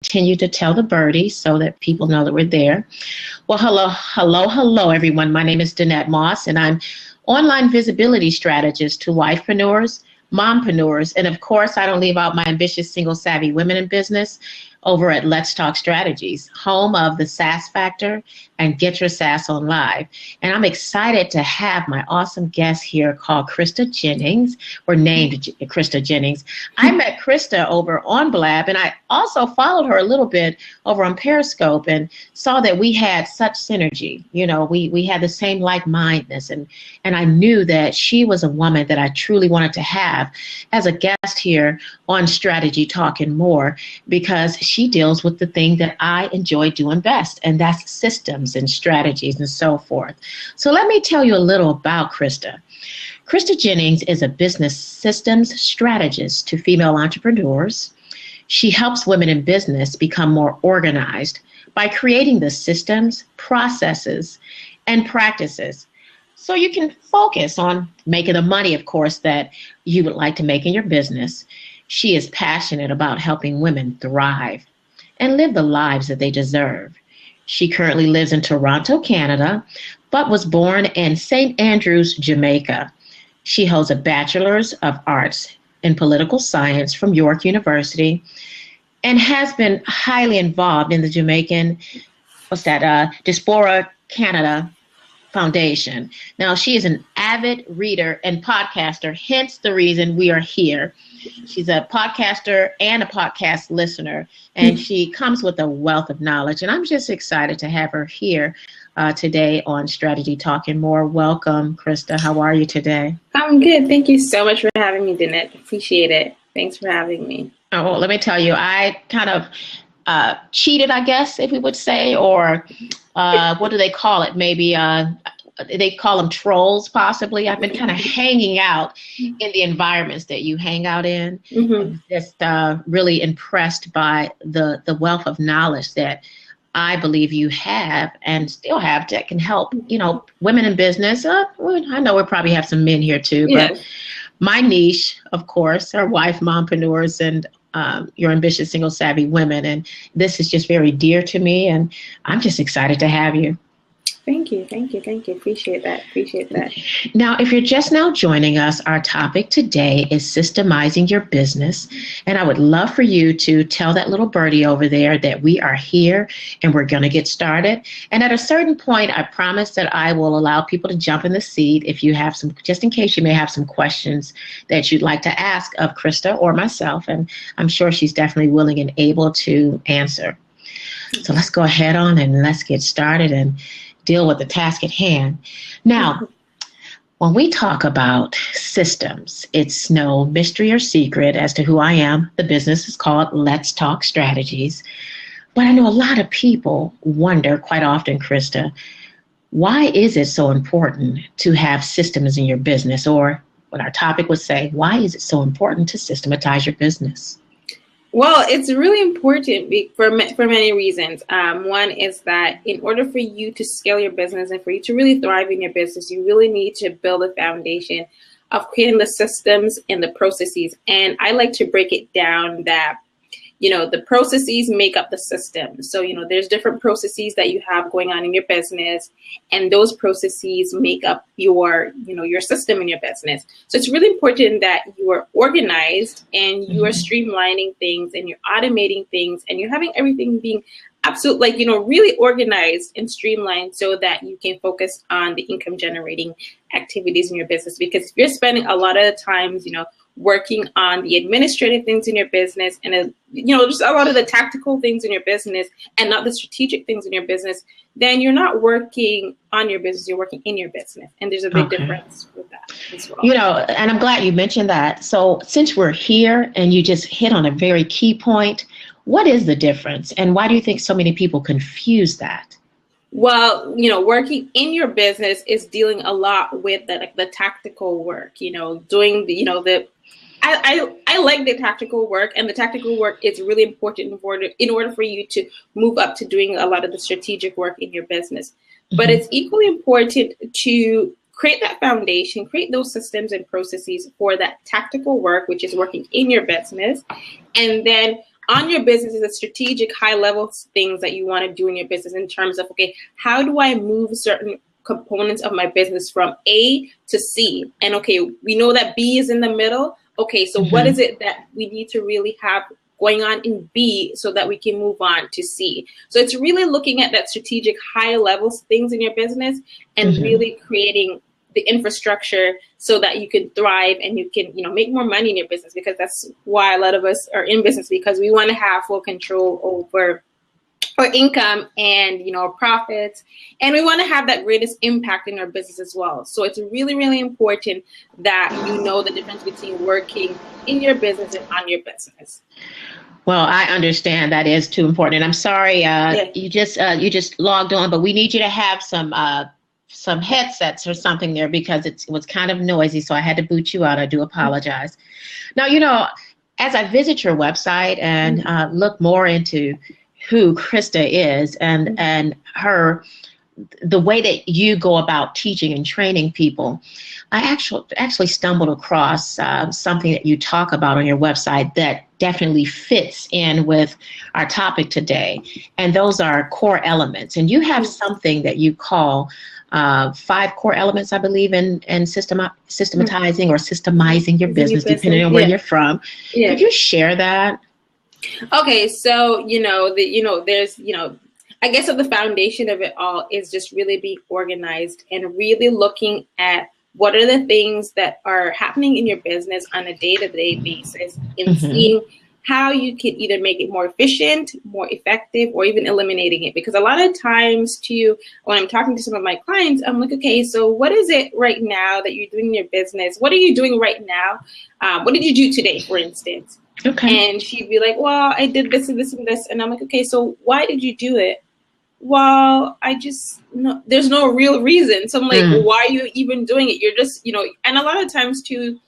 continue to tell the birdie so that people know that we're there. Well, hello, everyone. My name is Danette Moss, and I'm online visibility strategist to wifepreneurs, mompreneurs, and of course, I don't leave out my ambitious single savvy women in business over at Let's Talk Strategies, home of the SaaS Factor and Get Your SaaS on Live. And I'm excited to have my awesome guest here called Krista Jennings, or named Krista Jennings. I met Krista over on Blab, and I also followed her a little bit over on Periscope and saw that we had such synergy. You know, we had the same like-mindedness, and I knew that she was a woman that I truly wanted to have as a guest here on Strategy Talk and More, because she deals with the thing that I enjoy doing best, and that's systems and strategies and so forth. So let me tell you a little about Krista. Krista Jennings is a business systems strategist to female entrepreneurs. She helps women in business become more organized by creating the systems, processes, and practices so you can focus on making the money, of course, that you would like to make in your business. She is passionate about helping women thrive and live the lives that they deserve. She currently lives in Toronto, Canada, but was born in St. Andrews, Jamaica. She holds a Bachelor's of Arts in Political Science from York University and has been highly involved in the Jamaican, Diaspora Canada Foundation. Now, she is an avid reader and podcaster, hence the reason we are here. She's a podcaster and a podcast listener, and she comes with a wealth of knowledge. And I'm just excited to have her here today on Strategy Talk and More. Welcome, Krista. How are you today? I'm good. Thank you so much for having me, Danette. Appreciate it. Thanks for having me. Oh, well, let me tell you, I kind of cheated, I guess, if we would say, or what do they call it? Maybe they call them trolls, possibly. I've been kind of hanging out in the environments that you hang out in. Mm-hmm. Just really impressed by the wealth of knowledge that I believe you have and still have that can help, you know, women in business. I know we probably have some men here too, but my niche, of course, are wife mompreneurs and your ambitious single savvy women. And this is just very dear to me, and I'm just excited to have you. Thank you. Appreciate that. Now, if you're just now joining us, our topic today is systemizing your business. And I would love for you to tell that little birdie over there that we are here and we're going to get started. And at a certain point, I promise that I will allow people to jump in the seat if you have some, just in case you may have some questions that you'd like to ask of Krista or myself. And I'm sure she's definitely willing and able to answer. So let's go ahead on and let's get started and deal with the task at hand. Now, when we talk about systems, it's no mystery or secret as to who I am. The business is called Let's Talk Strategies. But I know a lot of people wonder quite often, Krista, why is it so important to have systems in your business? Or what our topic would say, why is it so important to systematize your business? Well, it's really important for many reasons. One is that in order for you to scale your business and for you to really thrive in your business, you really need to build a foundation of creating the systems and the processes. And I like to break it down that, you know, the processes make up the system. So, you know, there's different processes that you have going on in your business, and those processes make up your, you know, your system in your business. So it's really important that you are organized and you are streamlining things and you're automating things and you're having everything being absolutely, like, you know, really organized and streamlined so that you can focus on the income generating activities in your business. Because if you're spending a lot of the times, you know, working on the administrative things in your business and, you know, just a lot of the tactical things in your business and not the strategic things in your business, then you're not working on your business, you're working in your business. And there's a big difference with that as well. You know, and I'm glad you mentioned that. So since we're here and you just hit on a very key point, what is the difference? And why do you think so many people confuse that? Well, you know, working in your business is dealing a lot with the tactical work, you know, doing the, you know, I like the tactical work, and the tactical work is really important in order for you to move up to doing a lot of the strategic work in your business. Mm-hmm. But it's equally important to create that foundation, create those systems and processes for that tactical work, which is working in your business, and then on your business is the strategic high level things that you want to do in your business in terms of, okay, how do I move certain components of my business from A to C? And okay, we know that B is in the middle. Okay, so what is it that we need to really have going on in B so that we can move on to C? So it's really looking at that strategic high level things in your business and really creating the infrastructure so that you can thrive and you can, make more money in your business, because that's why a lot of us are in business, because we want to have full control over our income and, our profits, and we want to have that greatest impact in our business as well. So it's really, really important that you know the difference between working in your business and on your business. Well, I understand that is too important. And I'm sorry, you just logged on, but we need you to have some headsets or something there, because it was kind of noisy, so I had to boot you out. I do apologize. Now, as I visit your website and look more into who Krista is and the way that you go about teaching and training people, I actually stumbled across something that you talk about on your website that definitely fits in with our topic today. And those are core elements. And you have something that you call 5 core elements, I believe, in systematizing or systemizing your business, depending on where you're from. Yeah. Could you share that? Okay, so there's I guess the foundation of it all is just really being organized and really looking at what are the things that are happening in your business on a day-to-day basis, and seeing how you can either make it more efficient, more effective, or even eliminating it. Because a lot of times too, when I'm talking to some of my clients, I'm like, okay, so what is it right now that you're doing in your business? What are you doing right now? What did you do today, for instance? Okay. And she'd be like, well, I did this and this and this. And I'm like, okay, so why did you do it? Well, there's no real reason. So I'm like, why are you even doing it? You're just, and a lot of times too,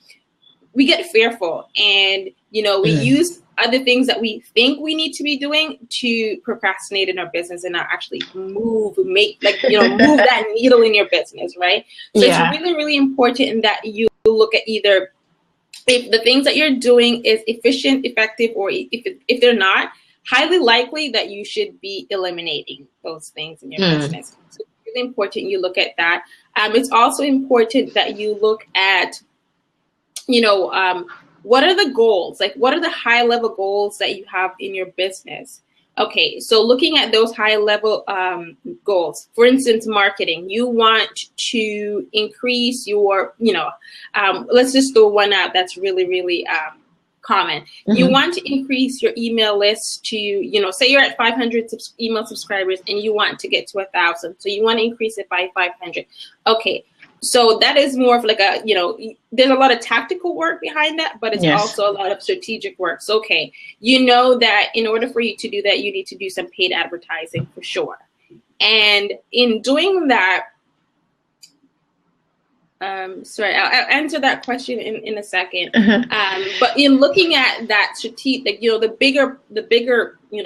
we get fearful and, we use other things that we think we need to be doing to procrastinate in our business and not actually move that needle in your business, right? So it's really, really important that you look at either if the things that you're doing is efficient, effective, or if they're not, highly likely that you should be eliminating those things in your business. So it's really important you look at that. It's also important that you look at, what are the goals? Like, what are the high level goals that you have in your business? Okay, so looking at those high level goals, for instance, marketing, you want to increase your, let's just throw one out that's really, really common. You want to increase your email list to, say you're at 500 email subscribers and you want to get to 1,000. So you want to increase it by 500. Okay. So that is more of like there's a lot of tactical work behind that, but it's also a lot of strategic work. So, okay, that in order for you to do that, you need to do some paid advertising for sure. And in doing that, sorry, I'll answer that question in a second. But in looking at that strategic, the bigger,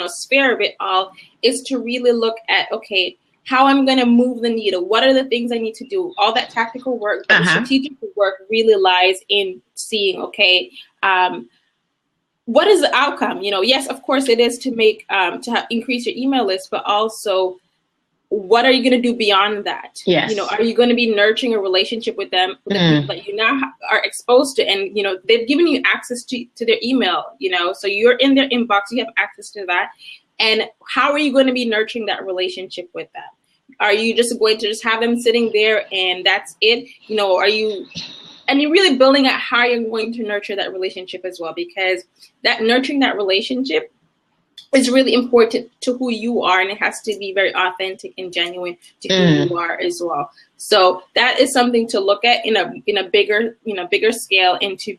sphere of it all is to really look at, okay, how I'm going to move the needle. What are the things I need to do? All that tactical work, but the strategic work really lies in seeing, okay, what is the outcome? Yes, of course it is to make, increase your email list, but also what are you going to do beyond that? Yes. Are you going to be nurturing a relationship with them, with the people that you now are exposed to? And, they've given you access to their email, so you're in their inbox, you have access to that. And how are you going to be nurturing that relationship with them? Are you just going to just have them sitting there and that's it? And you're really building out how you're going to nurture that relationship as well, because that nurturing that relationship is really important to who you are, and it has to be very authentic and genuine to who you are as well. So that is something to look at in a bigger scale into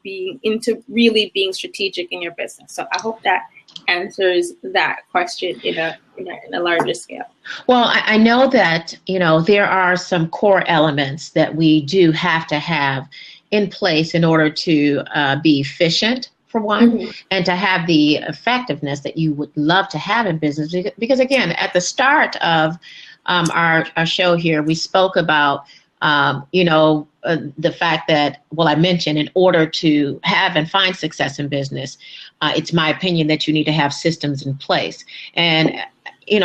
really being strategic in your business. So I hope that answers that question in a larger scale. Well, I know that there are some core elements that we do have to have in place in order to be efficient, for one, and to have the effectiveness that you would love to have in business. Because again, at the start of our show here, we spoke about The fact that, well, I mentioned in order to have and find success in business, it's my opinion that you need to have systems in place. And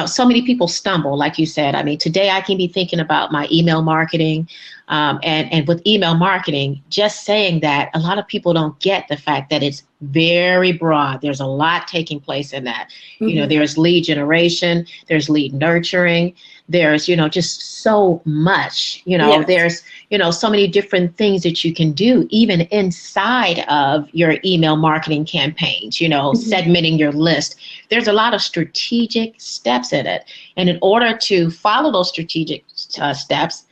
so many people stumble, like you said. I mean, today I can be thinking about my email marketing. And with email marketing, just saying that, a lot of people don't get the fact that it's very broad. There's a lot taking place in that. Mm-hmm. There's lead generation, there's lead nurturing, there's, just so much, Yes. There's, so many different things that you can do, even inside of your email marketing campaigns, Mm-hmm. segmenting your list. There's a lot of strategic steps in it. And in order to follow those strategic steps,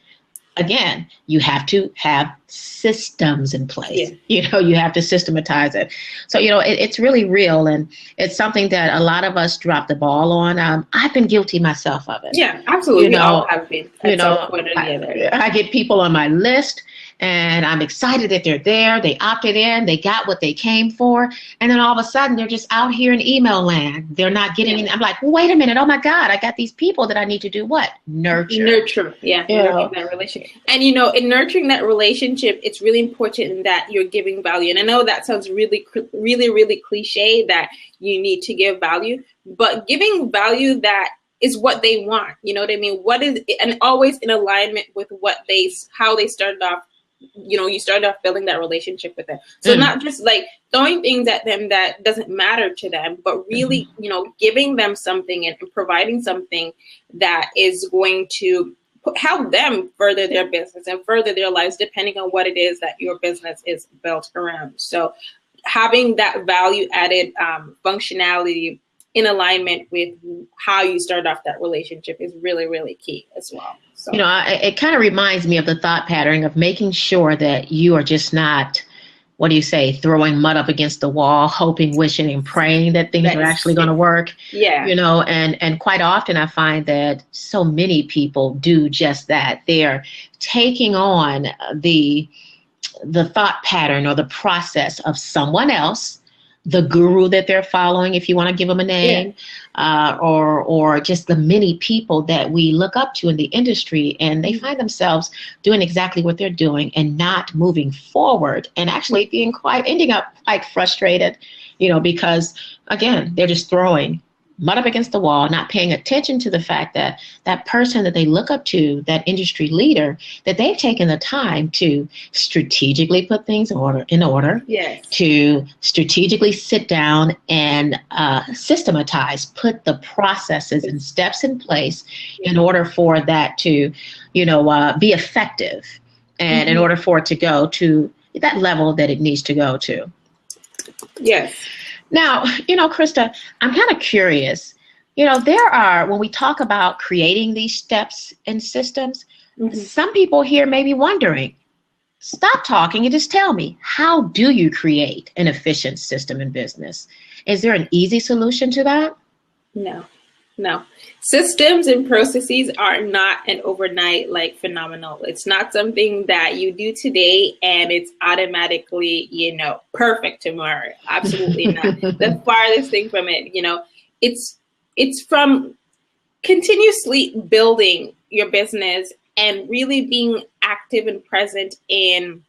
again, you have to have systems in place. Yeah. You have to systematize it. So, it's really real. And it's something that a lot of us drop the ball on. I've been guilty myself of it. Yeah, absolutely. We all have been at some point or the other. I get people on my list, and I'm excited that they're there. They opted in. They got what they came for. And then all of a sudden, they're just out here in email land. They're not getting in. I'm like, wait a minute. Oh, my God. I got these people that I need to do what? Nurture. Yeah. Nurture that relationship. And, in nurturing that relationship, it's really important that you're giving value. And I know that sounds really, really, really cliche that you need to give value. But giving value that is what they want. You know what I mean? And always in alignment with how they started off. You started off building that relationship with them. So not just like throwing things at them that doesn't matter to them, but really, giving them something and providing something that is going to help them further their business and further their lives, depending on what it is that your business is built around. So having that value added functionality in alignment with how you start off that relationship is really, really key as well. So. It kind of reminds me of the thought pattern of making sure that you are just not, throwing mud up against the wall, hoping, wishing, and praying that things are actually going to work. Yeah. And quite often I find that so many people do just that. They're taking on the thought pattern or the process of someone else, the guru that they're following, if you want to give them a name, or just the many people that we look up to in the industry, and they find themselves doing exactly what they're doing and not moving forward, and actually ending up quite frustrated, because again, they're just throwing mud up against the wall, not paying attention to the fact that that person that they look up to, that industry leader, that they've taken the time to strategically put things in order, yes, to strategically sit down and systematize, put the processes and steps in place in order for that to, be effective, and in order for it to go to that level that it needs to go to. Yes. Now, Krista, I'm kind of curious. When we talk about creating these steps and systems, some people here may be wondering, stop talking and just tell me, how do you create an efficient system in business? Is there an easy solution to that? No. Systems and processes are not an overnight phenomenal. It's not something that you do today and it's automatically, perfect tomorrow. Absolutely not. The farthest thing from it, it's from continuously building your business and really being active and present in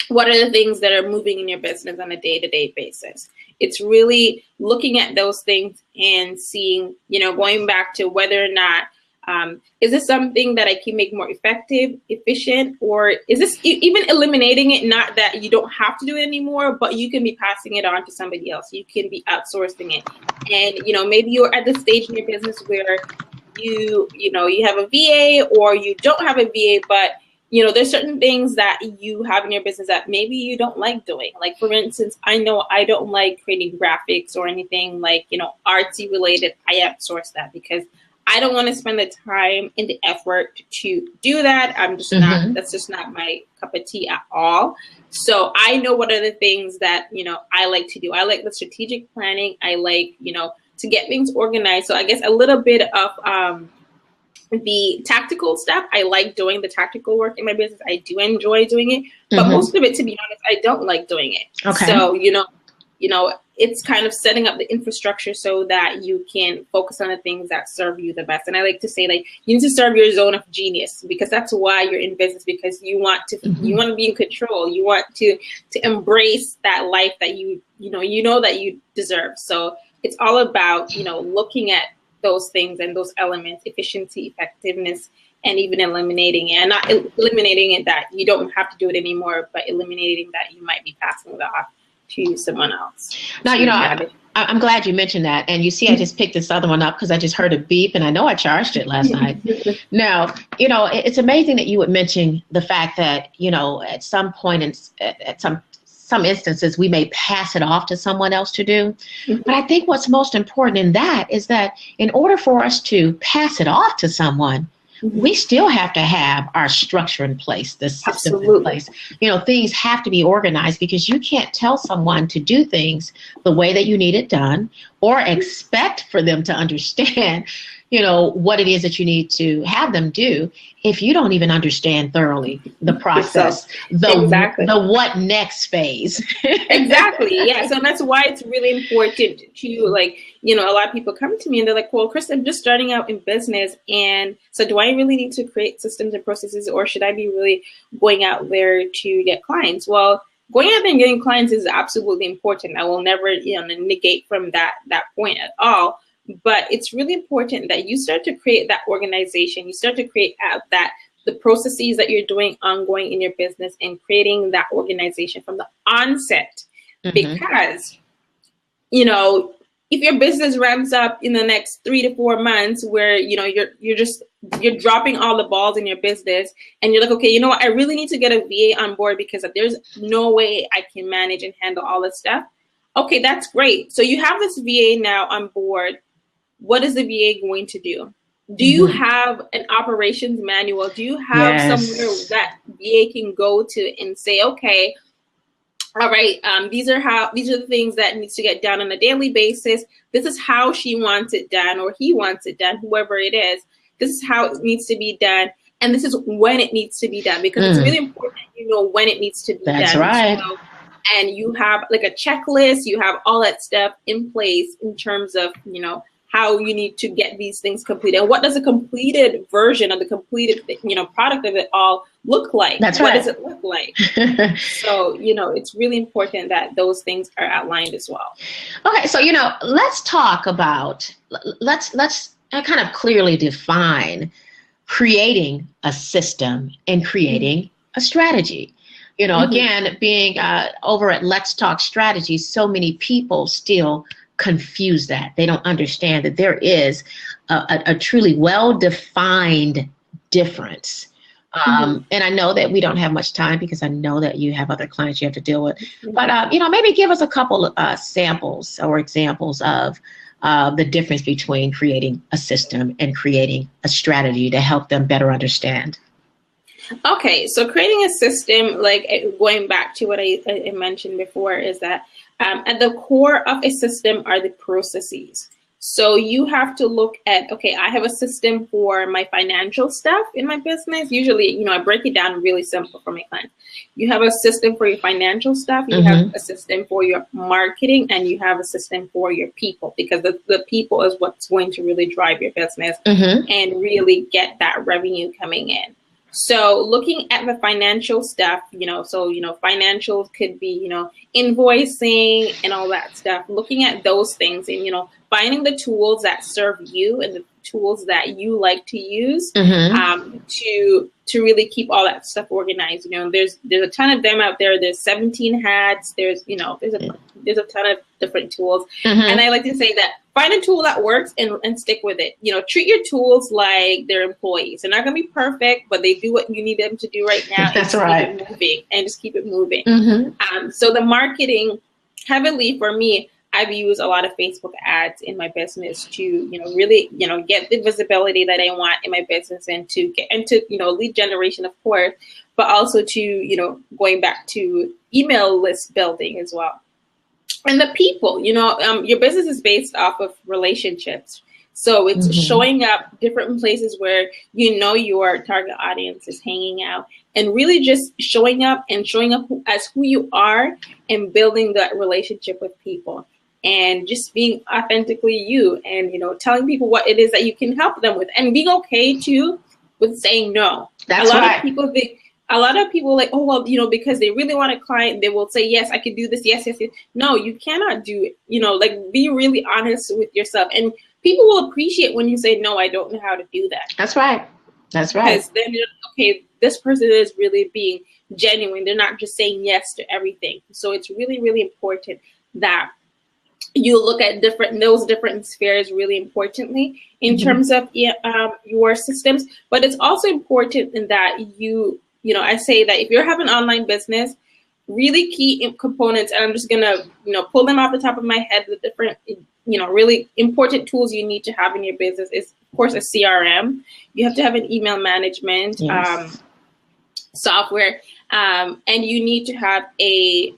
what are the things that are moving in your business on a day-to-day basis. It's really looking at those things and seeing, going back to whether or not, is this something that I can make more effective, efficient, or is this even eliminating it? Not that you don't have to do it anymore, but you can be passing it on to somebody else. You can be outsourcing it. And, maybe you're at the stage in your business where you have a VA or you don't have a VA, but there's certain things that you have in your business that maybe you don't like doing. Like, for instance, I know I don't like creating graphics or anything artsy related. I outsource that because I don't want to spend the time and the effort to do that. I'm just not, that's just not my cup of tea at all. So I know what are the things that, I like to do. I like the strategic planning. I like, to get things organized. So I guess a little bit of, the tactical stuff, I like doing the tactical work in my business. I do enjoy doing it, but most of it, to be honest, I don't like doing it. Okay. So, it's kind of setting up the infrastructure so that you can focus on the things that serve you the best. And I like to say, like, you need to serve your zone of genius, because that's why you're in business, because you want to be in control. You want to embrace that life that you know that you deserve. So it's all about, looking at those things and those elements: efficiency, effectiveness, and even eliminating it. And not eliminating it that you don't have to do it anymore, but eliminating that you might be passing it off to someone else. Now, I'm glad you mentioned that. And you see, I just picked this other one up because I just heard a beep, and I know I charged it last night. Now, it's amazing that you would mention the fact that, at some point, at some instances, we may pass it off to someone else to do. But I think what's most important in that is that in order for us to pass it off to someone, we still have to have our structure in place, the system in place. Things have to be organized, because you can't tell someone to do things the way that you need it done, or expect for them to understand, what it is that you need to have them do, if you don't even understand thoroughly the process, the what next phase. Exactly. Yeah. So that's why it's really important to, like, a lot of people come to me and they're like, well, Krista, I'm just starting out in business. And so do I really need to create systems and processes, or should I be really going out there to get clients? Well, going out there and getting clients is absolutely important. I will never, negate from that point at all. But it's really important that you start to create that organization. You start to create the processes that you're doing ongoing in your business, and creating that organization from the onset. Because, if your business ramps up in the next 3 to 4 months, where, you're dropping all the balls in your business, and you're like, okay, you know what, I really need to get a VA on board because there's no way I can manage and handle all this stuff. Okay, that's great. So you have this VA now on board. What is the VA going to do? Do you have an operations manual? Do you have somewhere that VA can go to and say, okay, all right, these are the things that needs to get done on a daily basis. This is how she wants it done, or he wants it done, whoever it is. This is how it needs to be done. And this is when it needs to be done, because it's really important when it needs to be done. That's right. So, and you have like a checklist, you have all that stuff in place in terms of, how you need to get these things completed. And what does a completed version of the completed, product of it all look like? That's right. What does it look like? So, it's really important that those things are outlined as well. Okay. So, let's talk about, let's kind of clearly define creating a system and creating a strategy. Again, being over at Let's Talk Strategy, so many people still confuse that. They don't understand that there is a truly well-defined difference. And I know that we don't have much time, because I know that you have other clients you have to deal with. But, maybe give us a couple of samples or examples of the difference between creating a system and creating a strategy to help them better understand. Okay, so creating a system, like going back to what I mentioned before, is that at the core of a system are the processes. So you have to look at, okay, I have a system for my financial stuff in my business. Usually, I break it down really simple for my clients. You have a system for your financial stuff, you have a system for your marketing, and you have a system for your people, because the people is what's going to really drive your business and really get that revenue coming in. So looking at the financial stuff, financials could be, invoicing and all that stuff, looking at those things and, finding the tools that serve you and the tools that you like to use to really keep all that stuff organized. There's a ton of them out there. There's 17 hats. There's a ton of different tools. And I like to say that find a tool that works and stick with it. Treat your tools like they're employees. They're not going to be perfect, but they do what you need them to do right now. That's right. Just keep it moving. So the marketing, heavily for me, I've used a lot of Facebook ads in my business to, really, get the visibility that I want in my business, and to get into, lead generation, of course, but also to, going back to email list building as well. And the people, your business is based off of relationships. So it's showing up different places where, your target audience is hanging out, and really just showing up as who you are and building that relationship with people. and just being authentically you, and telling people what it is that you can help them with, and being okay too with saying no. That's right. A lot of people like, oh, well, because they really want a client, they will say, yes, I can do this. Yes, yes, yes. No, you cannot do it. Like, be really honest with yourself. And people will appreciate when you say, no, I don't know how to do that. That's right. That's right. Because then, okay, this person is really being genuine. They're not just saying yes to everything. So it's really, really important that you look at those different spheres really importantly in terms of your systems. But it's also important in that I say that if you have an online business, really key components, and I'm just gonna pull them off the top of my head, the different really important tools you need to have in your business is, of course, a CRM. You have to have an email management software. And you need to have a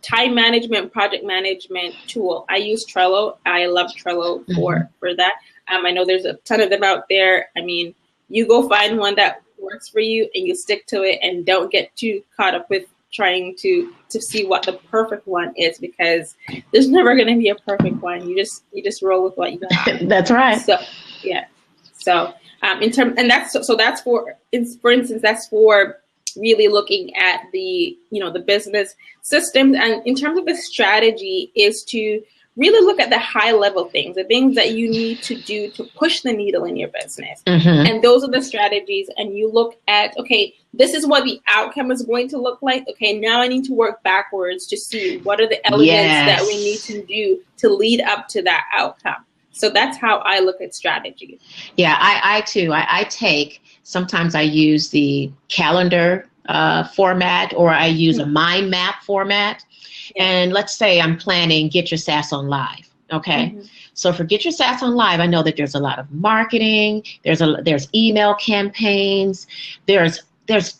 time management, project management tool. I use Trello. I love Trello for that. I know there's a ton of them out there. I mean, you go find one that works for you and you stick to it, and don't get too caught up with trying to see what the perfect one is, because there's never going to be a perfect one. You just roll with what you got. That's right. So yeah. So that's for instance, that's for really looking at the the business systems. And in terms of the strategy is to really look at the high level things, the things that you need to do to push the needle in your business. And those are the strategies. And you look at, okay, this is what the outcome is going to look like. Okay, now I need to work backwards to see what are the elements that we need to do to lead up to that outcome. So that's how I look at strategy. Yeah, I too. I take, sometimes I use the calendar format, or I use a mind map format. And let's say I'm planning Get Your SaaS on Live. Okay. So for Get Your SaaS on Live, I know that there's a lot of marketing. There's email campaigns. There's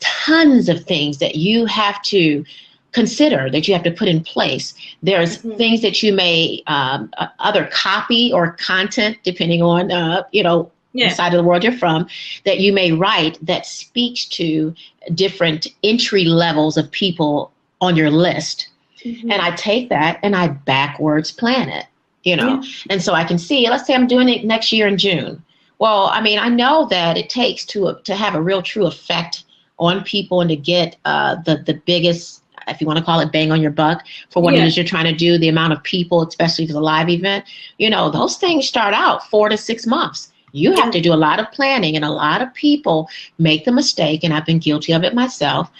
tons of things that you have to consider, that you have to put in place. There's things that you may other copy or content, depending on the side of the world you're from, that you may write that speaks to different entry levels of people on your list. And I take that and I backwards plan it, and so I can see, let's say I'm doing it next year in June. Well, I mean, I know that it takes to have a real true effect on people and to get the biggest, if you want to call it, bang on your buck for what it is you're trying to do, the amount of people, especially for the live event, those things start out 4 to 6 months. You have to do a lot of planning, and a lot of people make the mistake, and I've been guilty of it myself,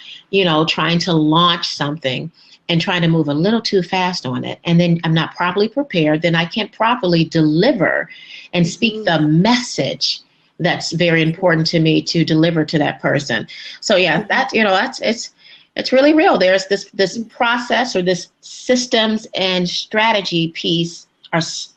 trying to launch something and trying to move a little too fast on it. And then I'm not properly prepared. Then I can't properly deliver and speak the message that's very important to me to deliver to that person. So yeah, it's really real. There's this process, or this systems and strategy piece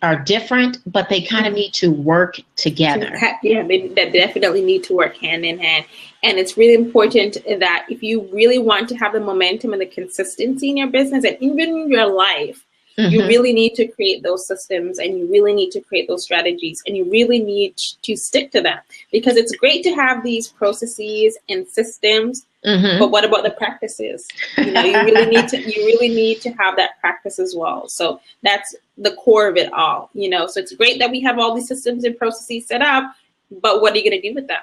are different, but they kind of need to work together. Yeah, they definitely need to work hand in hand. And it's really important that if you really want to have the momentum and the consistency in your business and even in your life, you really need to create those systems, and you really need to create those strategies, and you really need to stick to them, because it's great to have these processes and systems, but what about the practices? You really need to have that practice as well. So that's the core of it all. So it's great that we have all these systems and processes set up, but what are you going to do with them?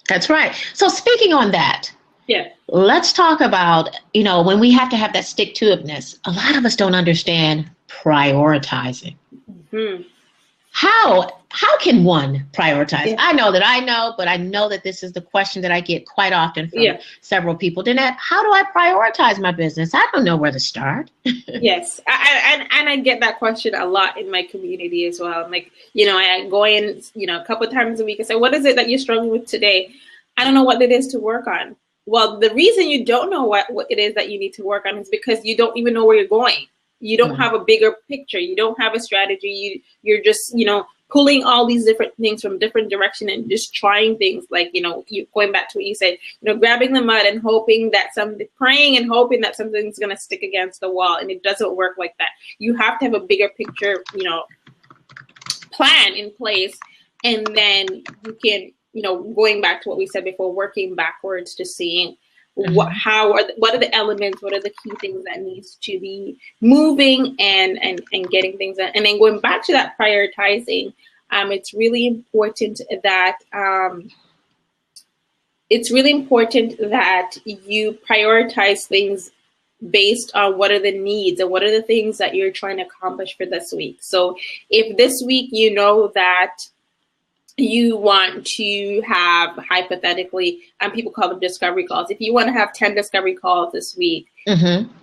That's right. So speaking on that, let's talk about, when we have to have that stick-to-itiveness, a lot of us don't understand prioritizing. How can one prioritize? I know that I know, but I know that this is the question that I get quite often from several people. Danette, how do I prioritize my business? I don't know where to start. Yes. I get that question a lot in my community as well. Like, I go in, a couple of times a week and say, what is it that you're struggling with today? I don't know what it is to work on. Well, the reason you don't know what it is that you need to work on is because you don't even know where you're going. You don't have a bigger picture. You don't have a strategy. You're just, pulling all these different things from different direction and just trying things, like, you going back to what you said, grabbing the mud and praying and hoping that something's going to stick against the wall. And it doesn't work like that. You have to have a bigger picture, plan in place. And then you can, going back to what we said before, working backwards to seeing what are the elements, what are the key things that needs to be moving and getting things done. And then going back to that prioritizing, it's really important that you prioritize things based on what are the needs and what are the things that you're trying to accomplish for this week. So if this week you know that you want to have, hypothetically, people call them discovery calls. If you want to have 10 discovery calls this week,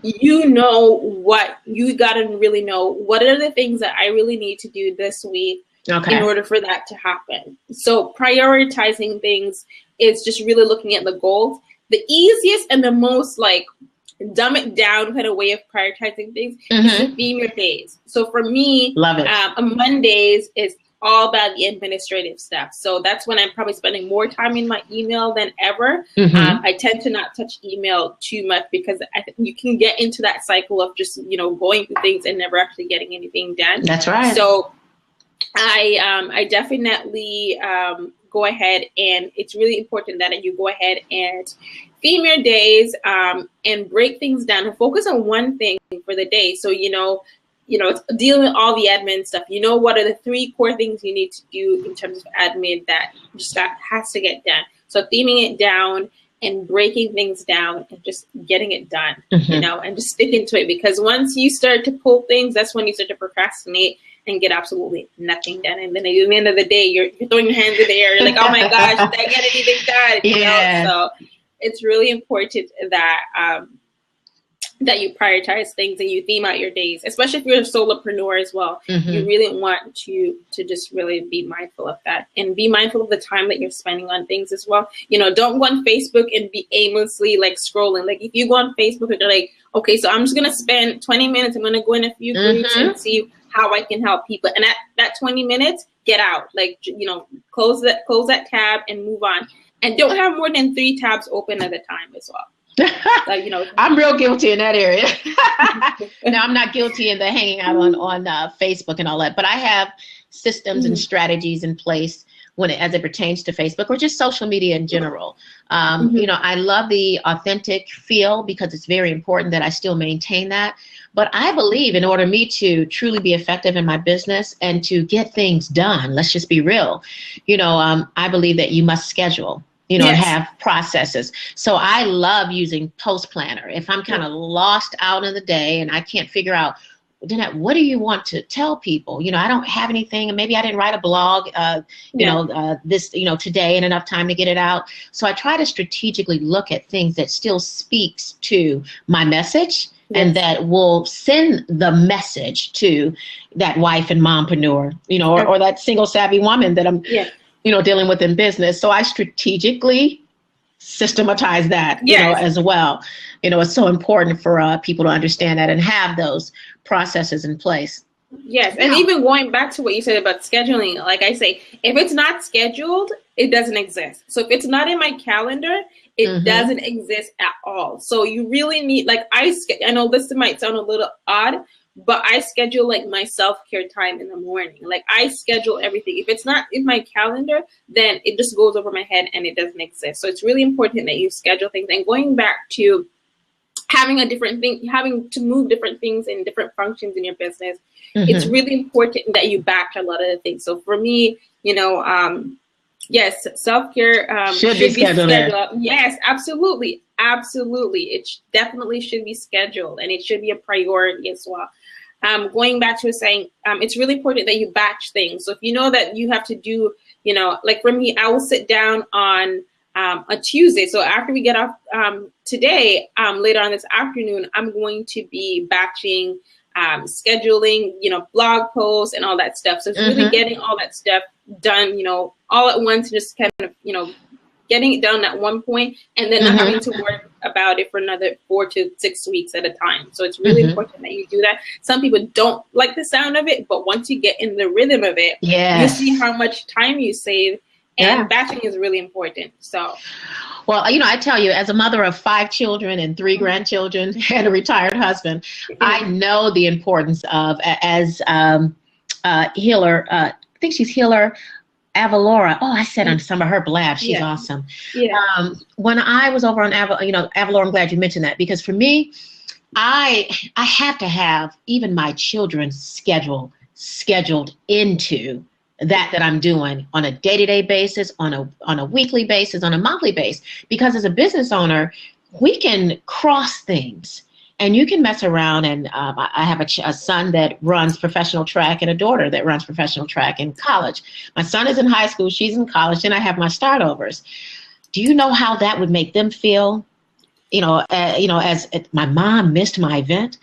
you know what you got to really know what are the things that I really need to do this week in order for that to happen. So prioritizing things is just really looking at the goals. The easiest and the most dumb it down kind of way of prioritizing things is to theme your days. So for me, Mondays is all about the administrative stuff. So that's when I'm probably spending more time in my email than ever. I tend to not touch email too much because you can get into that cycle of just, going through things and never actually getting anything done. That's right. So I definitely go ahead, and it's really important that you go ahead and theme your days and break things down and focus on one thing for the day. So, it's dealing with all the admin stuff. What are the 3 core things you need to do in terms of admin that has to get done. So theming it down and breaking things down and just getting it done, and just sticking to it. Because once you start to pull things, that's when you start to procrastinate and get absolutely nothing done. And then at the end of the day, you're throwing your hands in the air. You're like, oh my gosh, did I get anything done? Yeah. So it's really important that that you prioritize things and you theme out your days, especially if you're a solopreneur as well. You really want to just really be mindful of that and be mindful of the time that you're spending on things as well. Don't go on Facebook and be aimlessly scrolling. If you go on Facebook and you're like, okay, so I'm just going to spend 20 minutes. I'm going to go in a few groups and see how I can help people. And at that 20 minutes, get out, close that tab and move on. And don't have more than 3 tabs open at a time as well. I'm real guilty in that area. No, I'm not guilty in the hanging out on Facebook and all that, but I have systems and strategies in place as it pertains to Facebook or just social media in general. I love the authentic feel because it's very important that I still maintain that. But I believe in order for me to truly be effective in my business and to get things done, let's just be real, I believe that you must schedule. And have processes. So I love using Post Planner. If I'm kind of lost out in the day and I can't figure out, Danette, what do you want to tell people? I don't have anything, and maybe I didn't write a blog, today and enough time to get it out. So I try to strategically look at things that still speaks to my message and that will send the message to that wife and mompreneur, or that single savvy woman that I'm dealing with in business. So I strategically systematize that, as well. It's so important for people to understand that and have those processes in place. Yes. And even going back to what you said about scheduling, like I say, if it's not scheduled, it doesn't exist. So if it's not in my calendar, it doesn't exist at all. So you really need, I know this might sound a little odd, but I schedule my self-care time in the morning. I schedule everything. If it's not in my calendar, then it just goes over my head and it doesn't exist. So it's really important that you schedule things. And going back to having to move different things and different functions in your business, it's really important that you batch a lot of the things. So for me, yes, self-care should be scheduled. Yes, absolutely. Absolutely. It definitely should be scheduled, and it should be a priority as well. Going back to saying, it's really important that you batch things. So if you know that you have to do, for me, I will sit down on a Tuesday. So after we get off today, later on this afternoon, I'm going to be batching, scheduling, blog posts and all that stuff. So it's really getting all that stuff done, all at once, just kind of, getting it done at one point and then not having to worry about it for another 4 to 6 weeks at a time. So it's really important that you do that. Some people don't like the sound of it, but once you get in the rhythm of it, you see how much time you save. And batching is really important. So, well, I tell you, as a mother of 5 children and 3 grandchildren and a retired husband, I know the importance of, as Hiller, I think she's Hiller Avalora. Oh, I said on some of her blabs. She's Yeah. awesome. Yeah. When I was over on Avalora, I'm glad you mentioned that, because for me, I have to have even my children's scheduled into that I'm doing on a day-to-day basis, on a weekly basis, on a monthly basis. Because as a business owner, we can cross things. And you can mess around, and I have a son that runs professional track and a daughter that runs professional track in college. My son is in high school, she's in college, and I have my startovers. Do you know how that would make them feel? As my mom missed my event.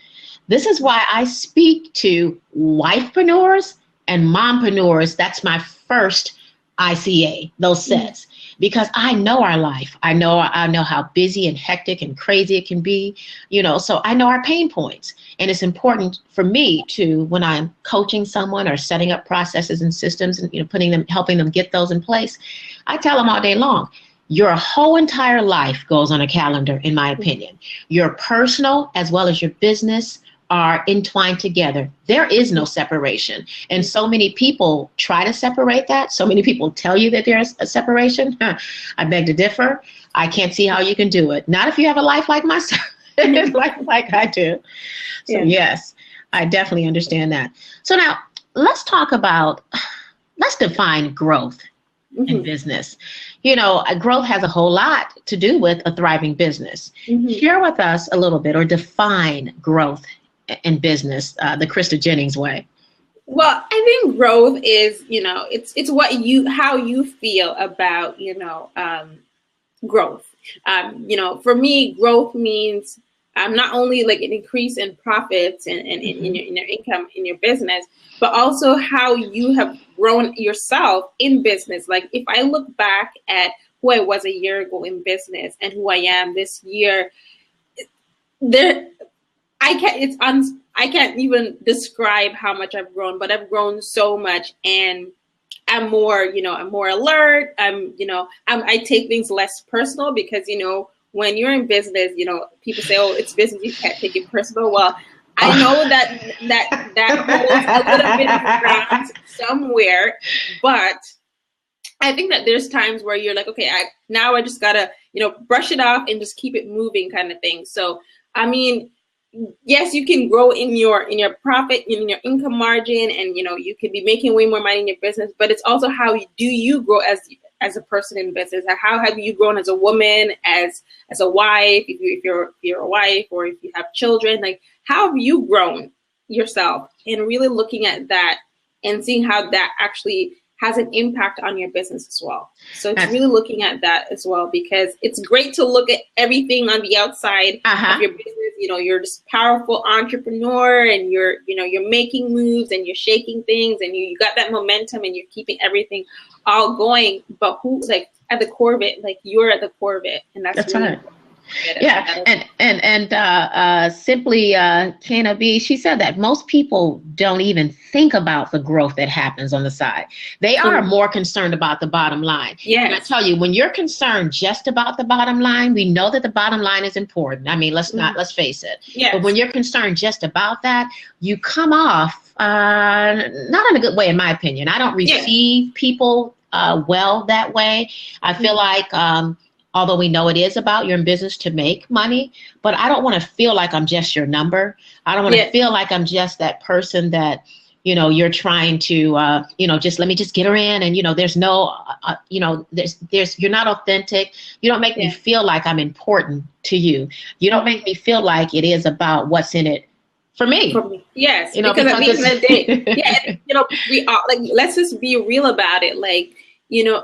This is why I speak to wifepreneurs and mompreneurs. That's my first ICA, those sets, because I know our life. I know how busy and hectic and crazy it can be, so I know our pain points. And it's important for me to, when I'm coaching someone or setting up processes and systems and, helping them get those in place, I tell them all day long, your whole entire life goes on a calendar, in my opinion. Your personal as well as your business are entwined together. There is no separation. And so many people try to separate that. So many people tell you that there's a separation. I beg to differ. I can't see how you can do it. Not if you have a life like myself, like I do. So yes, I definitely understand that. So now let's define growth in business. Growth has a whole lot to do with a thriving business. Share with us a little bit, or define growth in business, the Krista Jennings way. Well, I think growth is, it's how you feel about, growth. For me, growth means not only like an increase in profits and in your income in your business, but also how you have grown yourself in business. Like if I look back at who I was a year ago in business and who I am this year, I can't even describe how much I've grown, but I've grown so much, and I'm more alert. I take things less personal because, when you're in business, people say, oh, it's business, you can't take it personal. Well, I know that holds a little bit of ground somewhere, but I think that there's times where you're like, okay, I just gotta, brush it off and just keep it moving, kind of thing. So, I mean, yes, you can grow in your profit, in your income margin, and you could be making way more money in your business. But it's also how you grow as a person in business. How have you grown as a woman, as a wife, if you're a wife, or if you have children? Like, how have you grown yourself? And really looking at that and seeing how that actually has an impact on your business as well. So it's really looking at that as well, because it's great to look at everything on the outside of your business. You're this powerful entrepreneur, and you're making moves, and you're shaking things, and you got that momentum, and you're keeping everything all going. But who's like at the core of it? Like, you're at the core of it, and that's really right. Yeah, and simply Kana B, she said that most people don't even think about the growth that happens on the side. They are more concerned about the bottom line. Yes. And I tell you, when you're concerned just about the bottom line, we know that the bottom line is important. I mean, let's face it. Yes. But when you're concerned just about that, you come off not in a good way, in my opinion. I don't receive people well that way. I feel like although we know it is about, you're in business to make money, but I don't want to feel like I'm just your number. I don't want to feel like I'm just that person that, you're trying to, just let me just get her in. And, there's no, you're not authentic. You don't make me feel like I'm important to you. You don't make me feel like it is about what's in it for me. Yes, because at the end of the day, we all, like, let's just be real about it. Like,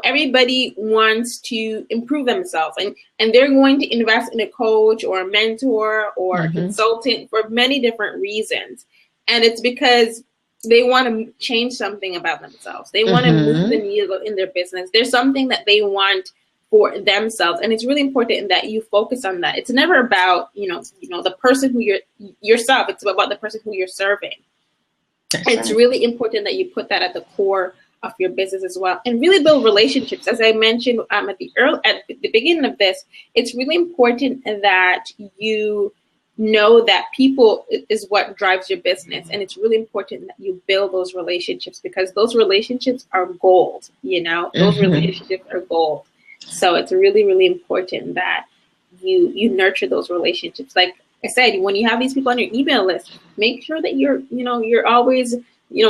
everybody wants to improve themselves, and they're going to invest in a coach or a mentor or a consultant for many different reasons. And it's because they want to change something about themselves. They want to move the needle in their business. There's something that they want for themselves. And it's really important that you focus on that. It's never about, the person who you're yourself. It's about the person who you're serving. It's really important that you put that at the core of your business as well, and really build relationships. As I mentioned at the beginning of this, it's really important that you know that people is what drives your business. And it's really important that you build those relationships, because those relationships are gold, those relationships are gold. So it's really, really important that you nurture those relationships. Like I said, when you have these people on your email list, make sure that you're always,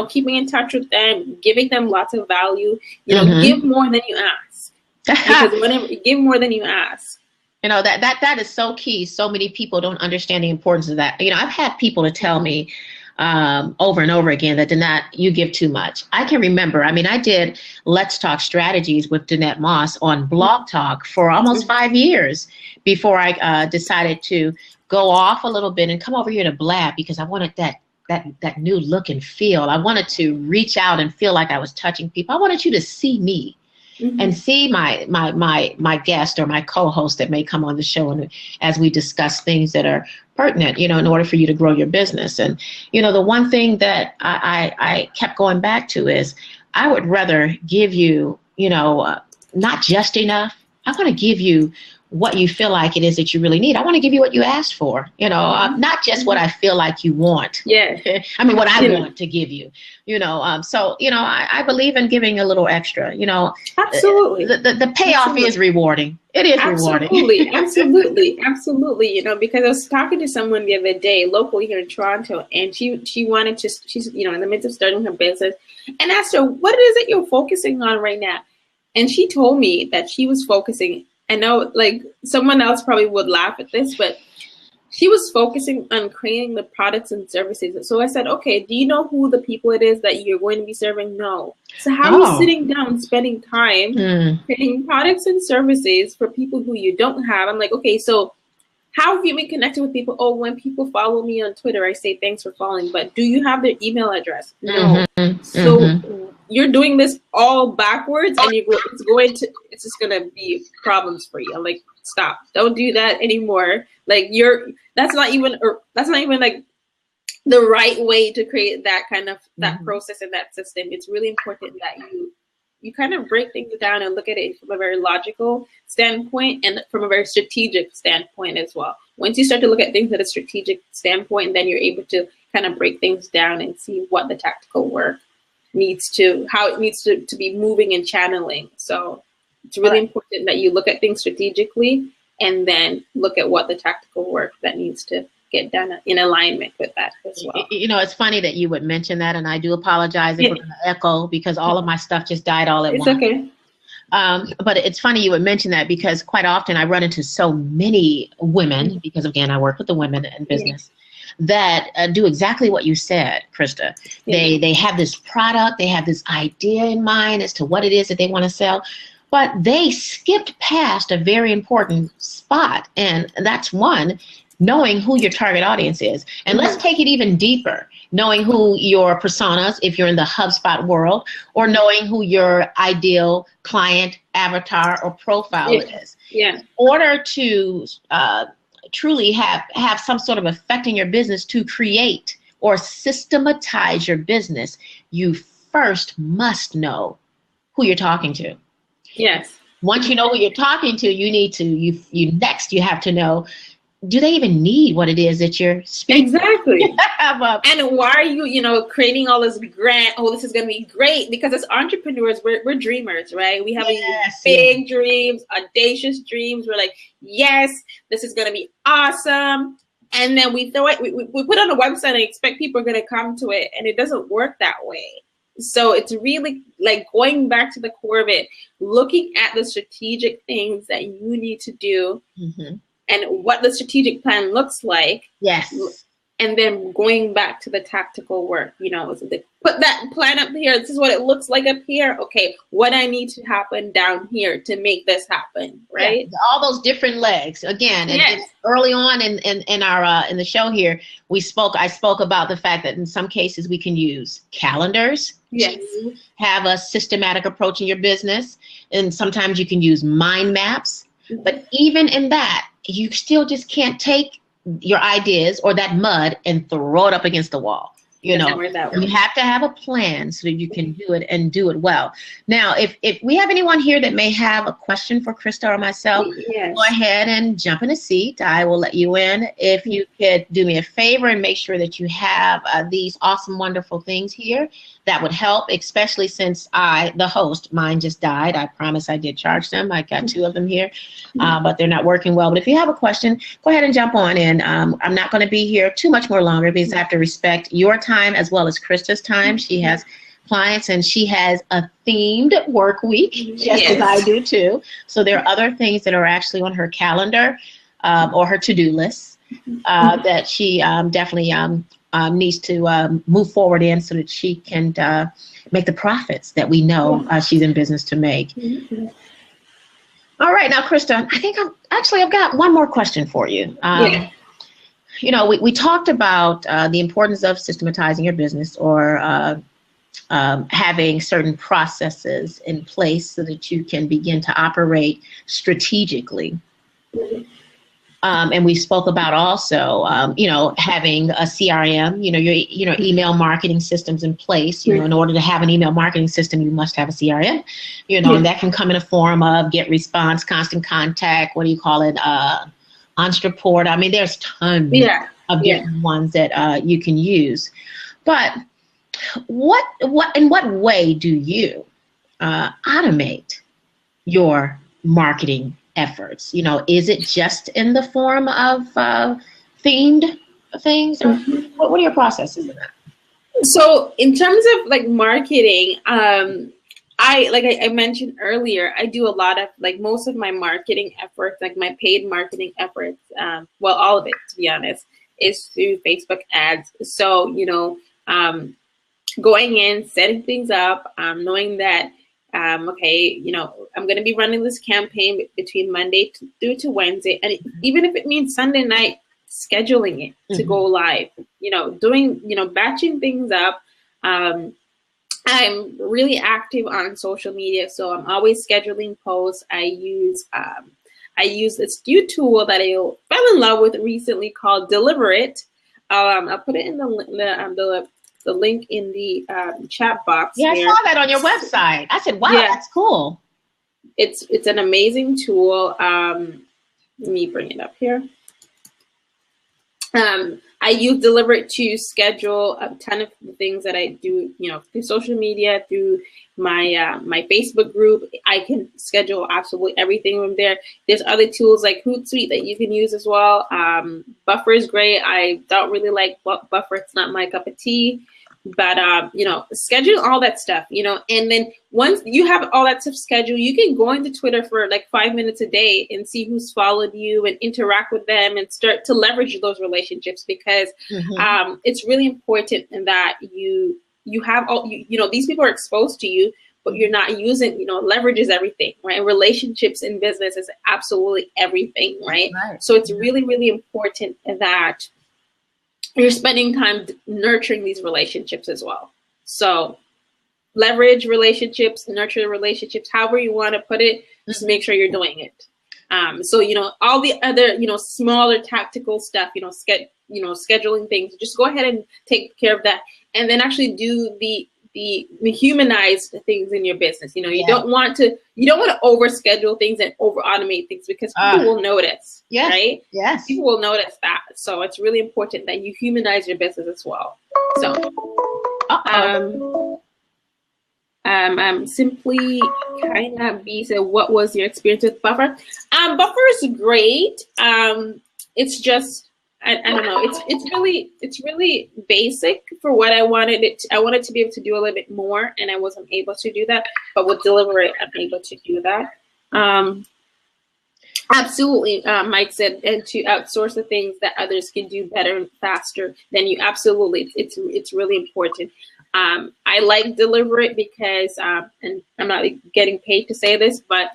keeping in touch with them, giving them lots of value, give more than you ask. Because whenever you give more than you ask, that is so key. So many people don't understand the importance of that. I've had people to tell me over and over again that Danette, you give too much. I can remember, I did Let's Talk Strategies with Danette Moss on Blog Talk for almost 5 years before I decided to go off a little bit and come over here to Blab, because I wanted that new look and feel. I wanted to reach out and feel like I was touching people. I wanted you to see me. And see my guest or my co-host that may come on the show, and as we discuss things that are pertinent, in order for you to grow your business. And the one thing that I kept going back to is I would rather give you not just enough. I want to give you what you feel like it is that you really need. I want to give you what you asked for, not just what I feel like you want. Yeah. What I want to give you, so, I believe in giving a little extra, Absolutely. The payoff Absolutely. Is rewarding. It is Absolutely. rewarding. Absolutely. Because I was talking to someone the other day locally here in Toronto, and she wanted to, she's, in the midst of starting her business, and asked her, what is it you're focusing on right now? And she told me that she was focusing, I know, like, someone else probably would laugh at this, but she was focusing on creating the products and services. So I said, okay, do you know who the people it is that you're going to be serving? No. So how are you sitting down, spending time creating products and services for people who you don't have? I'm like, okay, so how have you been connected with people? Oh, when people follow me on Twitter, I say, thanks for following. But do you have their email address? No. So you're doing this all backwards, and it's just gonna be problems for you. I'm like, stop! Don't do that anymore. Like that's not even like the right way to create that kind of that process and that system. It's really important that you kind of break things down and look at it from a very logical standpoint and from a very strategic standpoint as well. Once you start to look at things at a strategic standpoint, then you're able to kind of break things down and see what the tactical work how it needs to be moving and channeling. So it's really important that you look at things strategically and then look at what the tactical work that needs to get done in alignment with that as well. It's funny that you would mention that, and I do apologize if we're going to echo, because all of my stuff just died all at once. It's okay. But it's funny you would mention that, because quite often I run into so many women, because again, I work with the women in business, that do exactly what you said, Krista. They have this product, they have this idea in mind as to what it is that they want to sell, but they skipped past a very important spot, and that's one, knowing who your target audience is. And let's take it even deeper, knowing who your personas, if you're in the HubSpot world, or knowing who your ideal client avatar or profile is. Yeah. In order to truly have some sort of effect in your business, to create or systematize your business, you first must know who you're talking to. Yes. Once you know who you're talking to, you have to know, do they even need what it is that you're speaking? Exactly. And why are you, creating all this grant? Oh, this is going to be great. Because as entrepreneurs, we're dreamers, right? We have these big dreams, audacious dreams. We're like, yes, this is going to be awesome. And then we throw it, we put on a website and expect people are going to come to it. And it doesn't work that way. So it's really like going back to the core of it, looking at the strategic things that you need to do. And what the strategic plan looks like. Yes. And then going back to the tactical work, so put that plan up here. This is what it looks like up here. Okay, what I need to happen down here to make this happen, right? Yeah, all those different legs. Again, and early on in our in the show here, I spoke about the fact that in some cases we can use calendars. Yes. To have a systematic approach in your business, and sometimes you can use mind maps. But even in that, you still just can't take your ideas or that mud and throw it up against the wall. You know, you have to have a plan so that you can do it and do it well. Now, if we have anyone here that may have a question for Krista or myself, yes, go ahead and jump in a seat. I will let you in. If you could do me a favor and make sure that you have these awesome, wonderful things here, that would help, especially since the host, mine just died. I promise I did charge them. I got 2 of them here, but they're not working well. But if you have a question, go ahead and jump on in. I'm not going to be here too much more longer because I have to respect your time as well as Krista's time. She has clients and she has a themed work week, just as I do too. So there are other things that are actually on her calendar or her to-do list that she definitely needs to move forward in so that she can make the profits that we know she's in business to make. All right, now Krista, I think I've got one more question for you. You know, we talked about the importance of systematizing your business or having certain processes in place so that you can begin to operate strategically. And we spoke about also, you know, having a CRM, your email marketing systems in place. You know, in order to have an email marketing system, you must have a CRM, and that can come in a form of get response, constant contact, what do you call it? Onstraport. I mean, there's tons of different ones that you can use. But in what way do you automate your marketing efforts? You know, is it just in the form of themed things, or what are your processes in that? So in terms of like marketing, I mentioned earlier, I do a lot of most of my marketing efforts, like my paid marketing efforts, well, all of it, to be honest, is through Facebook ads. So, going in, setting things up, knowing that, okay, I'm going to be running this campaign between Monday through to Wednesday. And even if it means Sunday night, scheduling it to go live, doing, batching things up. I'm really active on social media, so I'm always scheduling posts. I use this new tool that I fell in love with recently called Deliver It. I'll put it in the link in the chat box. Yeah, there. I saw that on your website. I said, wow, that's cool. It's an amazing tool. Let me bring it up here. I use Deliver It to schedule a ton of the things that I do, through social media, through my my Facebook group. I can schedule absolutely everything from there. There's other tools like Hootsuite that you can use as well. Buffer is great. I don't really like Buffer. It's not my cup of tea. But, schedule all that stuff, and then once you have all that stuff scheduled, you can go into Twitter for like 5 minutes a day and see who's followed you and interact with them and start to leverage those relationships, because it's really important that you have all, these people are exposed to you, but you're not using, leverage is everything, right? Relationships in business is absolutely everything, right? So it's really, really important that you're spending time nurturing these relationships as well. So leverage relationships, nurture relationships, however you want to put it, just make sure you're doing it. So, all the other, smaller tactical stuff, scheduling things, just go ahead and take care of that. And then actually do the humanized things in your business. You don't want to over schedule things and over automate things, because people will notice, right? Yes. People will notice that. So it's really important that you humanize your business as well. So, simply kind of be, so what was your experience with Buffer? Buffer is great. It's just, I don't know. It's really basic for what I wanted it. I wanted to be able to do a little bit more, and I wasn't able to do that. But with Deliver It, I'm able to do that. Absolutely, Mike said, and to outsource the things that others can do better and faster than you. Absolutely, it's really important. I like Deliver It because, and I'm not getting paid to say this, but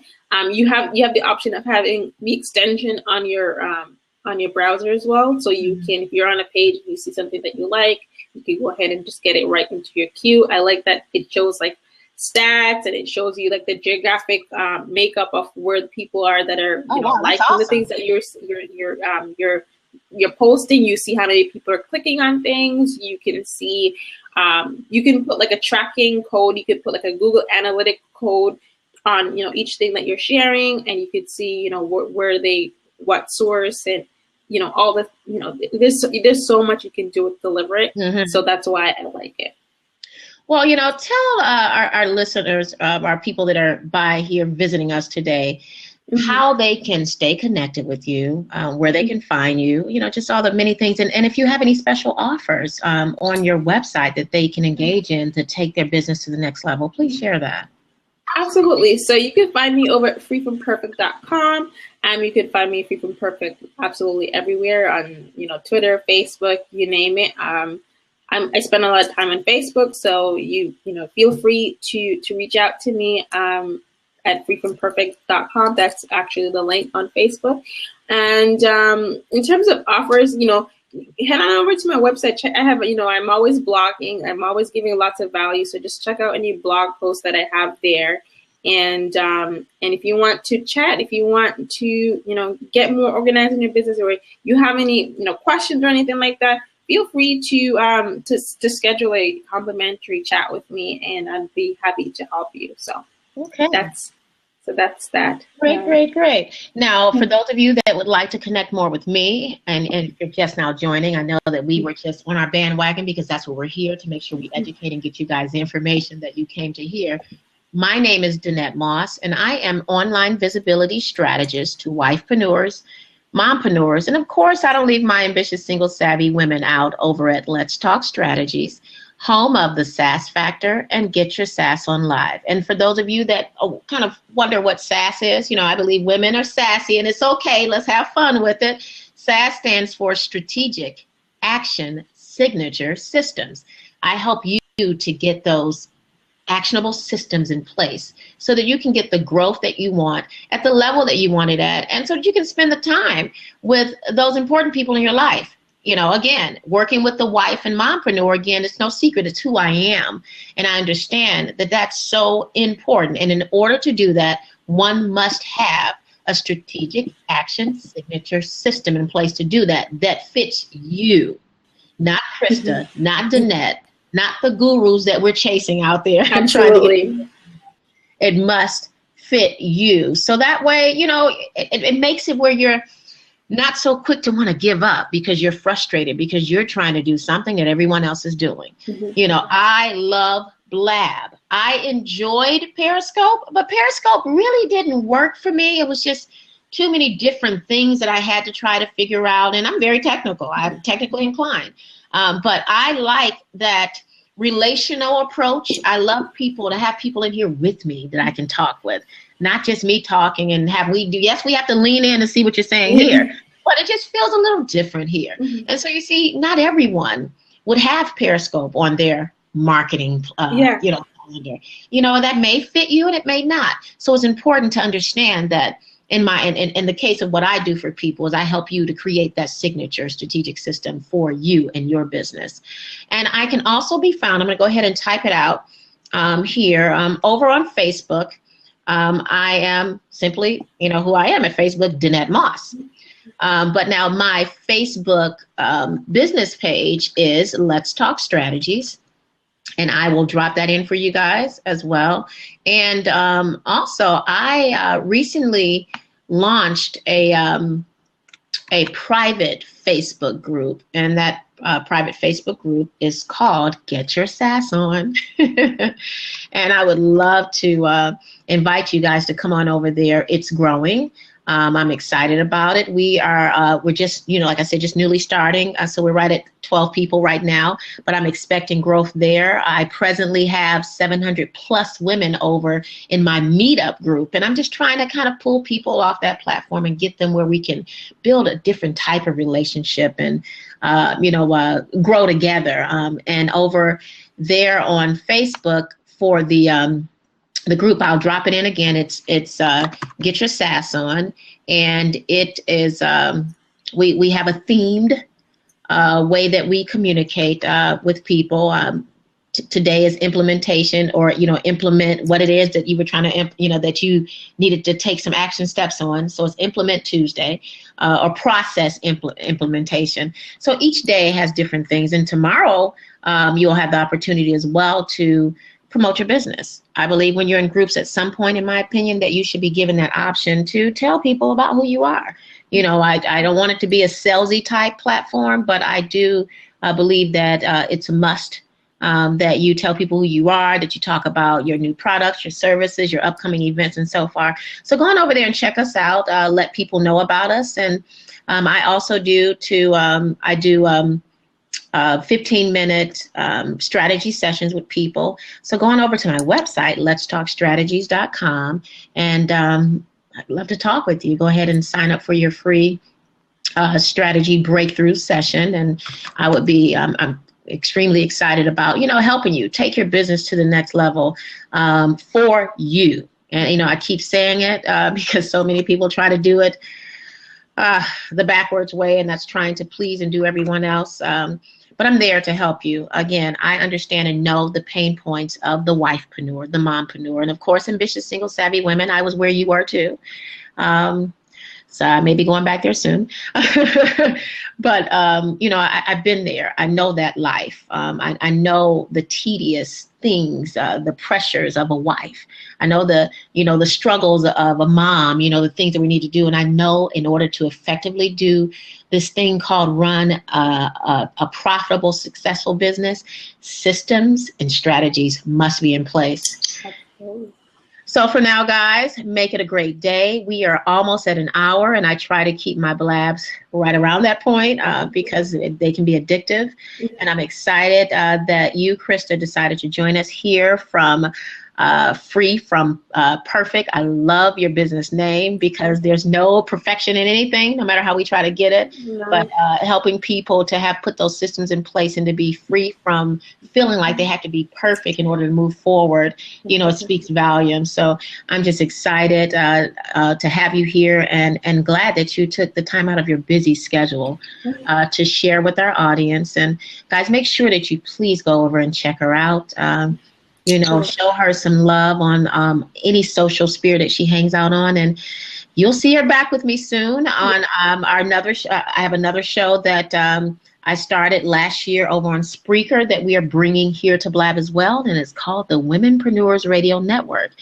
you have the option of having the extension on your browser as well. So you can, if you're on a page and you see something that you like, you can go ahead and just get it right into your queue. I like that it shows like stats, and it shows you like the geographic makeup of where the people are that are liking the things that you're you're posting, you see how many people are clicking on things. You can see, you can put like a tracking code. You could put like a Google Analytic code on, you know, each thing that you're sharing, and you could see, you know, what source, and, you know, all the, you know, there's so much you can do with Deliberate. So that's why I like it. Well, you know, tell our listeners, our people that are by here visiting us today, how they can stay connected with you, where they can find you, you know, just all the many things. And if you have any special offers on your website that they can engage in to take their business to the next level, please share that. Absolutely. So you can find me over at freefromperfect.com. You can find me Free From Perfect absolutely everywhere on, you know, Twitter, Facebook, you name it. I spend a lot of time on Facebook, so you know, feel free to reach out to me at freefromperfect.com. That's actually the link on Facebook. And in terms of offers, you know, head on over to my website. I have, you know, I'm always blogging. I'm always giving lots of value. So just check out any blog posts that I have there. And if you want to chat, if you want to, you know, get more organized in your business, or you have any, you know, questions or anything like that, feel free to schedule a complimentary chat with me, and I'd be happy to help you. So okay, that's that. Great. Now, for those of you that would like to connect more with me, and you're just now joining, I know that we were just on our bandwagon because that's what we're here to make sure we educate and get you guys the information that you came to hear. My name is Danette Moss, and I am online visibility strategist to wifepreneurs, mompreneurs, and of course, I don't leave my ambitious, single, savvy women out over at Let's Talk Strategies, home of the SaaS Factor and Get Your SaaS on Live. And for those of you that kind of wonder what SaaS is, you know, I believe women are sassy, and it's okay. Let's have fun with it. SaaS stands for Strategic Action Signature Systems. I help you to get those actionable systems in place so that you can get the growth that you want at the level that you want it at, and so that you can spend the time with those important people in your life. You know, again, working with the wife and mompreneur, again, it's no secret, it's who I am. And I understand that that's so important. And in order to do that, one must have a strategic action signature system in place to do that fits you, not Krista, not Danette, not the gurus that we're chasing out there. Absolutely. It must fit you. So that way, you know, it makes it where you're not so quick to want to give up because you're frustrated because you're trying to do something that everyone else is doing. You know, I love Blab. I enjoyed Periscope, but Periscope really didn't work for me. It was just too many different things that I had to try to figure out. And I'm very technical. I'm technically inclined. But I like that relational approach. I love people, to have people in here with me that I can talk with, not just me talking and yes, we have to lean in and see what you're saying here, but it just feels a little different here. And so you see, not everyone would have Periscope on their marketing, you know, calendar. You know, that may fit you and it may not. So it's important to understand that in the case of what I do for people is I help you to create that signature strategic system for you and your business. And I can also be found, I'm going to go ahead and type it out here, over on Facebook. I am simply, you know, who I am at Facebook, Danette Moss. But now my Facebook business page is Let's Talk Strategies. And I will drop that in for you guys as well. And also, I recently launched a private Facebook group, and that private Facebook group is called Get Your SaaS On. And I would love to invite you guys to come on over there. It's growing. I'm excited about it. We're just, you know, like I said, just newly starting. So we're right at 12 people right now, but I'm expecting growth there. I presently have 700 plus women over in my meetup group, and I'm just trying to kind of pull people off that platform and get them where we can build a different type of relationship and, grow together. And over there on Facebook for the group, I'll drop it in again. It's Get Your SaaS On, and it is we have a themed way that we communicate with people today is implementation, or, implement what it is that you were trying to, that you needed to take some action steps on. So it's Implement Tuesday, or process implementation. So each day has different things. And tomorrow, you'll have the opportunity as well to promote your business. I believe when you're in groups at some point, in my opinion, that you should be given that option to tell people about who you are. I don't want it to be a salesy type platform, but I do believe that it's a must that you tell people who you are, that you talk about your new products, your services, your upcoming events, and so far. So go on over there and check us out. Let people know about us. And I also do 15-minute strategy sessions with people. So go on over to my website, letstalkstrategies.com, and I'd love to talk with you. Go ahead and sign up for your free strategy breakthrough session, and I would be I'm extremely excited about helping you take your business to the next level for you. And I keep saying it because so many people try to do it the backwards way, and that's trying to please and do everyone else. But I'm there to help you. Again, I understand and know the pain points of the wifepreneur, the mompreneur, and of course, ambitious, single, savvy women. I was where you were too. So I may be going back there soon. But, I've been there. I know that life. I know the tedious things, the pressures of a wife. I know the struggles of a mom, the things that we need to do. And I know in order to effectively do this thing called run a profitable, successful business, systems and strategies must be in place. Absolutely. So for now, guys, make it a great day. We are almost at an hour, and I try to keep my blabs right around that point because they can be addictive. And I'm excited that you, Krista, decided to join us here from Free from Perfect. I love your business name because there's no perfection in anything, no matter how we try to get it. No. But helping people to have put those systems in place and to be free from feeling like they have to be perfect in order to move forward, it speaks volumes. So I'm just excited to have you here and glad that you took the time out of your busy schedule to share with our audience. And guys, make sure that you please go over and check her out. Show her some love on any social sphere that she hangs out on, and you'll see her back with me soon on our another. I have another show that I started last year over on Spreaker that we are bringing here to Blab as well, and it's called the Womenpreneurs Radio Network.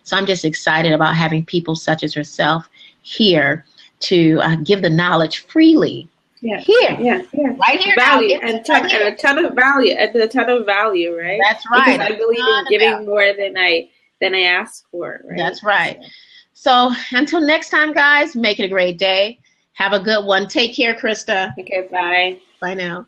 So I'm just excited about having people such as herself here to give the knowledge freely. Yeah. Here. Yeah. Right here. Value and a ton of value, right? That's right. Because I believe in giving more than I ask for, right? That's right. So until next time, guys, make it a great day. Have a good one. Take care, Krista. Okay, bye. Bye now.